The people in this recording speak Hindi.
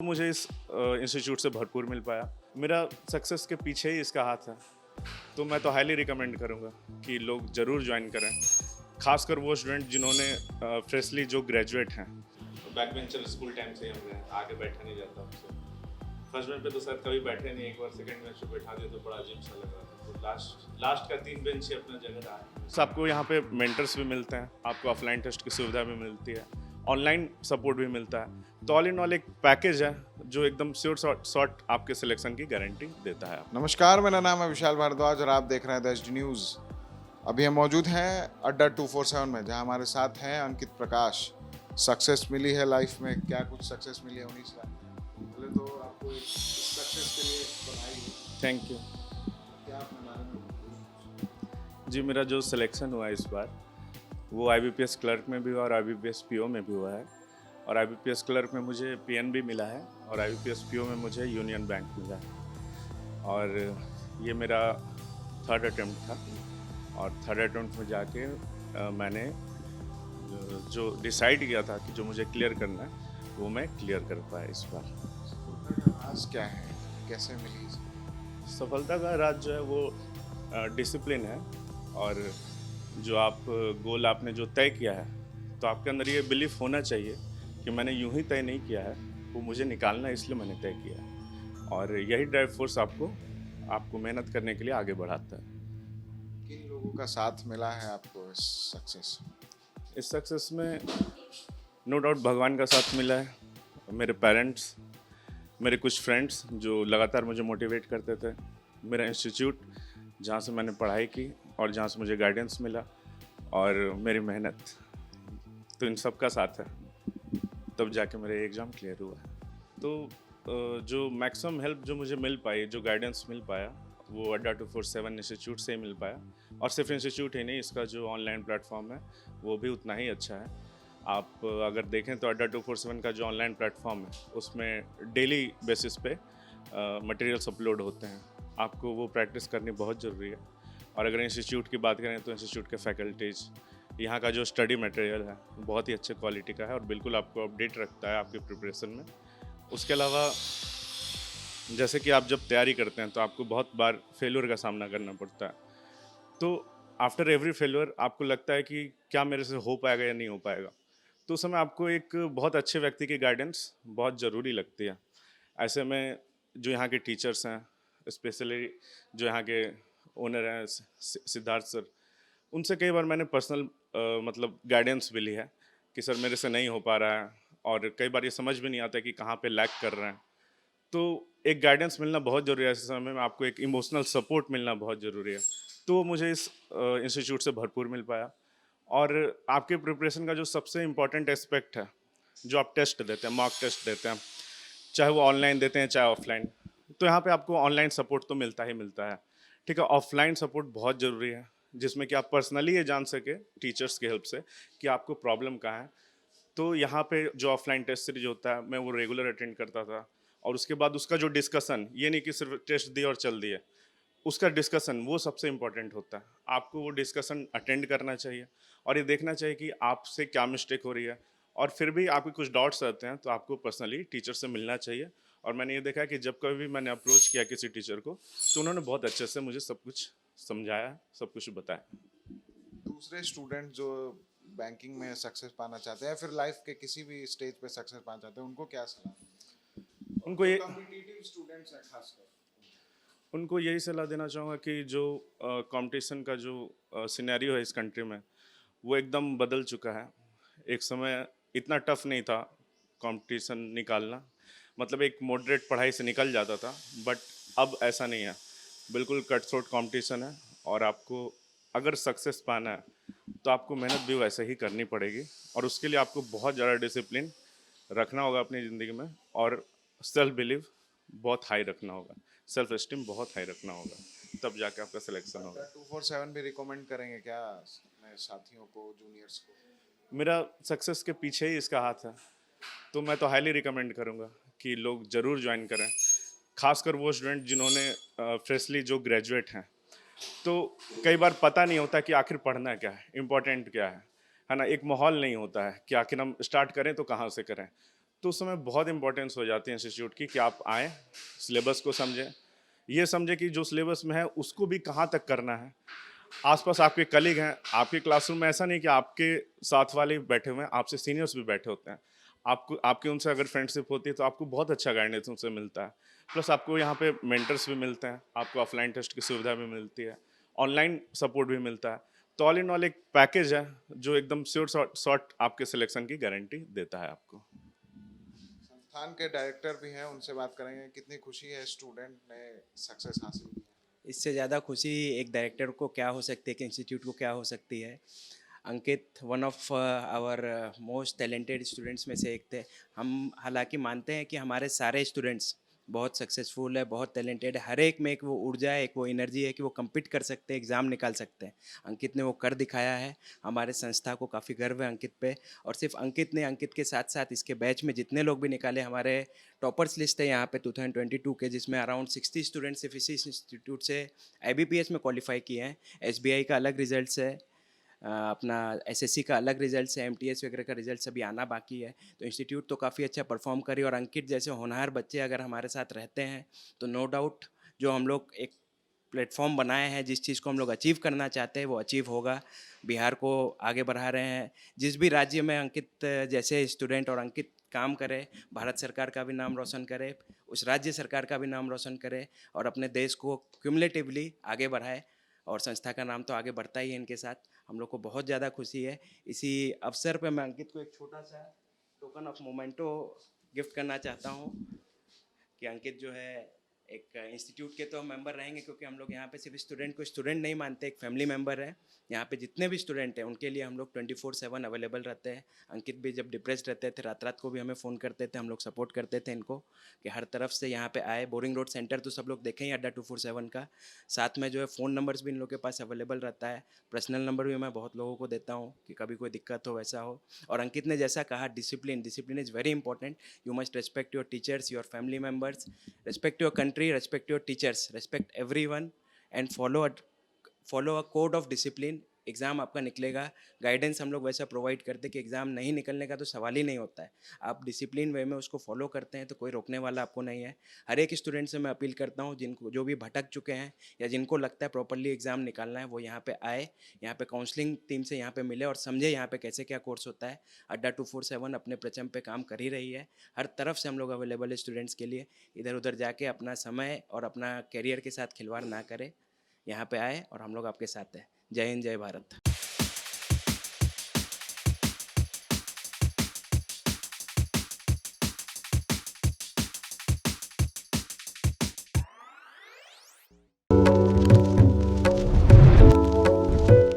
मुझे इस इंस्टीट्यूट से भरपूर मिल पाया। मेरा सक्सेस के पीछे ही इसका हाथ है। तो मैं तो हाईली रिकमेंड करूँगा कि लोग ज़रूर ज्वाइन करें, खासकर वो स्टूडेंट जिन्होंने फ्रेशली जो ग्रेजुएट हैं। बैक बेंचर स्कूल टाइम से ही हम रहे, आगे बैठा नहीं जाता हमसे। फर्स्ट बेंच पे तो सर कभी बैठे नहीं, एक बार सेकंड बेंच पे बैठा दिया तो बड़ा अजीब सा लग रहा था। तो लास्ट का 3 बेंच ही अपना जगह रहा है। तो आपको यहाँ पे मेंटर्स भी मिलते हैं, आपको ऑफलाइन टेस्ट की सुविधा भी मिलती है, ऑनलाइन सपोर्ट भी मिलता है। तो ऑल इन ऑल एक पैकेज है जो एकदम श्योर शॉर्ट आपके सिलेक्शन की गारंटी देता है। नमस्कार, मेरा नाम है विशाल भारद्वाज और आप देख रहे हैं द एचडी न्यूज़। अभी हम मौजूद हैं अड्डा 247 में, जहां हमारे साथ हैं अंकित प्रकाश। सक्सेस मिली है लाइफ में, क्या कुछ सक्सेस मिली है उन्हीं से। पहले तो आपको सक्सेस के लिए बधाई। थैंक यू क्या अपने बारे में? जी। मेरा जो सिलेक्शन हुआ इस बार वो IBPS क्लर्क में भी हुआ और IBPS PO में भी हुआ है। और IBPS क्लर्क में मुझे PNB मिला है और IBPS PO में मुझे यूनियन बैंक मिला है। और ये मेरा थर्ड अटेम्प्ट था और थर्ड अटेम्प्ट में जाके मैंने जो डिसाइड किया था कि जो मुझे क्लियर करना है वो मैं क्लियर कर पाया इस बार। राज क्या है, कैसे मिली? सफलता का राज जो है वो डिसिप्लिन है। और जो आप गोल आपने जो तय किया है तो आपके अंदर ये बिलीफ होना चाहिए कि मैंने यूं ही तय नहीं किया है, वो मुझे निकालना है इसलिए मैंने तय किया है। और यही ड्राइव फोर्स आपको मेहनत करने के लिए आगे बढ़ाता है। किन लोगों का साथ मिला है आपको इस सक्सेस में नो डाउट भगवान का साथ मिला है, मेरे पेरेंट्स, मेरे कुछ फ्रेंड्स जो लगातार मुझे मोटिवेट करते थे, मेरा इंस्टीट्यूट जहाँ से मैंने पढ़ाई की और जहाँ से मुझे गाइडेंस मिला, और मेरी मेहनत। तो इन सब का साथ है, तब जाके मेरा एग्ज़ाम क्लियर हुआ। तो जो मैक्सिमम हेल्प जो मुझे मिल पाई, जो गाइडेंस मिल पाया, वो अड्डा 247 इंस्टीट्यूट से ही मिल पाया। और सिर्फ इंस्टीट्यूट ही नहीं, इसका जो ऑनलाइन प्लेटफॉर्म है वो भी उतना ही अच्छा है। आप अगर देखें तो अड्डा 247 का जो ऑनलाइन प्लेटफॉर्म है उसमें डेली बेसिस पे मटेरियल्स अपलोड होते हैं। आपको वो प्रैक्टिस करनी बहुत ज़रूरी है। और अगर इंस्टीट्यूट की बात करें तो इंस्टीट्यूट के फैकल्टीज़, यहाँ का जो स्टडी मटेरियल है बहुत ही अच्छे क्वालिटी का है और बिल्कुल आपको अपडेट रखता है आपकी प्रिपरेशन में। उसके अलावा जैसे कि आप जब तैयारी करते हैं तो आपको बहुत बार फेल्योर का सामना करना पड़ता है। तो आफ्टर एवरी फेल्योर आपको लगता है कि क्या मेरे से हो पाएगा या नहीं हो पाएगा। तो उस समय आपको एक बहुत अच्छे व्यक्ति की गाइडेंस बहुत ज़रूरी लगती है। ऐसे में जो यहाँ के टीचर्स हैं, स्पेशली जो यहाँ के ओनर हैं सिद्धार्थ सर, उनसे कई बार मैंने पर्सनल मतलब गाइडेंस भी ली है कि सर मेरे से नहीं हो पा रहा है, और कई बार ये समझ भी नहीं आता कि कहाँ पे लैग कर रहे हैं। तो एक गाइडेंस मिलना बहुत ज़रूरी है ऐसे समय में, आपको एक इमोशनल सपोर्ट मिलना बहुत ज़रूरी है। तो मुझे इस इंस्टीट्यूट से भरपूर मिल पाया। और आपके प्रिपरेशन का जो सबसे इम्पोर्टेंट एस्पेक्ट है, जो आप टेस्ट देते हैं, मॉक टेस्ट देते हैं, चाहे वो ऑनलाइन देते हैं चाहे ऑफलाइन, तो यहाँ पे आपको ऑनलाइन सपोर्ट तो मिलता ही मिलता है। ठीक है, ऑफलाइन सपोर्ट बहुत ज़रूरी है जिसमें कि आप पर्सनली ये जान सके टीचर्स की हेल्प से कि आपको प्रॉब्लम कहाँ है। तो यहाँ पे जो ऑफलाइन टेस्ट सीरीज होता है मैं वो रेगुलर अटेंड करता था। और उसके बाद उसका जो डिस्कशन, ये नहीं कि सिर्फ टेस्ट दिए और चल दिए, उसका डिस्कशन वो सबसे इम्पोर्टेंट होता है। आपको वो डिस्कशन अटेंड करना चाहिए और ये देखना चाहिए कि आपसे क्या मिस्टेक हो रही है। और फिर भी आपके कुछ डाउट्स रहते हैं तो आपको पर्सनली टीचर से मिलना चाहिए। और मैंने ये देखा है कि जब कभी भी मैंने अप्रोच किया किसी टीचर को तो उन्होंने बहुत अच्छे से मुझे सब कुछ समझाया, सब कुछ बताया। दूसरे स्टूडेंट जो बैंकिंग में सक्सेस पाना चाहते हैं, फिर लाइफ के किसी भी स्टेज पे सक्सेस पाना चाहते हैं, उनको क्या सलाह? उनको ये कॉम्पिटिटिव स्टूडेंट्स हैं खासकर, उनको यही सलाह देना चाहूँगा कि जो कंपटीशन का जो सिनेरियो है इस कंट्री में वो एकदम बदल चुका है। एक समय इतना टफ नहीं था कंपटीशन निकालना, मतलब एक मॉडरेट पढ़ाई से निकल जाता था, बट अब ऐसा नहीं है। बिल्कुल कट थ्रोट कंपटीशन है और आपको अगर सक्सेस पाना है तो आपको मेहनत भी वैसे ही करनी पड़ेगी। और उसके लिए आपको बहुत ज़्यादा डिसिप्लिन रखना होगा अपनी ज़िंदगी में, और सेल्फ बिलीव बहुत हाई रखना होगा, सेल्फ एस्टीम बहुत हाई रखना होगा, तब जाके आपका सिलेक्शन होगा। 247 भी रिकमेंड करेंगे क्या अपने साथियों को, जूनियर्स को? मेरा सक्सेस के पीछे ही इसका हाथ है। तो मैं तो हाईली रिकमेंड करूँगा कि लोग ज़रूर ज्वाइन करें, खासकर वो स्टूडेंट जिन्होंने फ्रेशली जो ग्रेजुएट हैं। तो कई बार पता नहीं होता कि आखिर पढ़ना क्या है, इम्पोर्टेंट क्या है ना। एक माहौल नहीं होता है कि आखिर हम स्टार्ट करें तो कहाँ से करें। तो उस समय बहुत इंपॉर्टेंस हो जाती है इंस्टीट्यूट की कि आप आएँ, सिलेबस को समझें, ये समझें कि जो सिलेबस में है उसको भी कहाँ तक करना है। आसपास आपके कलीग हैं, आपके क्लासरूम में ऐसा नहीं कि आपके साथ वाले ही बैठे हुए हैं, आपसे सीनियर्स भी बैठे होते हैं। आपको आपकी उनसे अगर फ्रेंडशिप होती है तो आपको बहुत अच्छा गाइडेंस उनसे मिलता है। प्लस आपको यहाँ पे मेंटर्स भी मिलते हैं, आपको ऑफलाइन टेस्ट की सुविधा भी मिलती है, ऑनलाइन सपोर्ट भी मिलता है। तो ऑल इन ऑल एक पैकेज है जो एकदम श्योर शॉर्ट शॉर्ट आपके सिलेक्शन की गारंटी देता है आपको। संस्थान के डायरेक्टर भी हैं, उनसे बात करेंगे। कितनी खुशी है स्टूडेंट ने सक्सेस हासिल की है। इससे ज़्यादा खुशी एक डायरेक्टर को क्या हो सकती है कि इंस्टीट्यूट को क्या हो सकती है। Ankit one of our most talented students में से एक थे। हम हालांकि मानते हैं कि हमारे सारे स्टूडेंट्स बहुत सक्सेसफुल है, बहुत टैलेंटेड है, हर एक में एक वो ऊर्जा है, एक वो एनर्जी है कि वो compete कर सकते हैं, एग्ज़ाम निकाल सकते हैं। अंकित ने वो कर दिखाया है। हमारे संस्था को काफ़ी गर्व है अंकित पे। और सिर्फ अंकित ने, अंकित के साथ साथ इसके बैच में जितने लोग भी निकाले, हमारे टॉपर्स लिस्ट है यहाँ पे 2022 के, जिसमें अराउंड 60 स्टूडेंट्स सिर्फ इसी इंस्टीट्यूट से IBPS में क्वालिफाई किए हैं। SBI का अलग रिजल्ट है, अपना SSC का अलग रिजल्ट है, MTS वगैरह का रिजल्ट अभी आना बाकी है। तो इंस्टीट्यूट तो काफ़ी अच्छा परफॉर्म करी, और अंकित जैसे होनहार बच्चे अगर हमारे साथ रहते हैं तो नो डाउट जो हम लोग एक प्लेटफॉर्म बनाए हैं, जिस चीज़ को हम लोग अचीव करना चाहते हैं वो अचीव होगा। बिहार को आगे बढ़ा रहे हैं। जिस भी राज्य में अंकित जैसे स्टूडेंट और अंकित काम करे, भारत सरकार का भी नाम रोशन करे, उस राज्य सरकार का भी नाम रोशन करे, और अपने देश को क्यूमुलेटिवली आगे बढ़ाए। और संस्था का नाम तो आगे बढ़ता ही है इनके साथ। हम लोग को बहुत ज़्यादा खुशी है। इसी अवसर पे मैं अंकित को एक छोटा सा टोकन ऑफ मोमेंटो गिफ्ट करना चाहता हूँ कि अंकित जो है एक इंस्टीट्यूट के तो मेंबर रहेंगे, क्योंकि हम लोग यहाँ पे सिर्फ स्टूडेंट को स्टूडेंट नहीं मानते, एक फैमिली मेंबर है। यहाँ पे जितने भी स्टूडेंट हैं उनके लिए हम लोग 24/7 अवेलेबल रहते हैं। अंकित भी जब डिप्रेस्ड रहते थे, रात रात को भी हमें फ़ोन करते थे, हम लोग सपोर्ट करते थे इनको कि हर तरफ से यहाँ पे आए। बोरिंग रोड सेंटर तो सब लोग देखें ही, अड्डा 247 का। साथ में जो है फ़ोन नंबर्स भी इन लोग के पास अवेलेबल रहता है। पर्सनल नंबर भी मैं बहुत लोगों को देता हूँ कि कभी कोई दिक्कत हो, वैसा हो। और अंकित ने जैसा कहा, discipline, discipline is very important. You must respect your teachers, your family members, respect your country, respect your teachers, respect everyone, and follow a code of discipline। Exam आपका निकलेगा, गाइडेंस हम लोग वैसा प्रोवाइड करते कि एग्ज़ाम नहीं निकलने का तो सवाल ही नहीं होता है। आप डिसिप्लिन वे में उसको फॉलो करते हैं तो कोई रोकने वाला आपको नहीं है। हर एक स्टूडेंट से मैं अपील करता हूँ, जिनको जो भी भटक चुके हैं या जिनको लगता है प्रॉपरली एग्ज़ाम निकालना है, वो यहाँ पे आए, यहाँ पे काउंसलिंग टीम से यहाँ पे मिले और समझे यहाँ पे कैसे क्या कोर्स होता है। अड्डा 247 अपने प्रचम पे काम कर ही रही है। हर तरफ से हम लोग अवेलेबल है स्टूडेंट्स के लिए। इधर उधर जाके अपना समय और अपना करियर के साथ खिलवाड़ ना करें, यहाँ पे आए और हम लोग आपके साथ हैं। जय हिंद, जय भारत।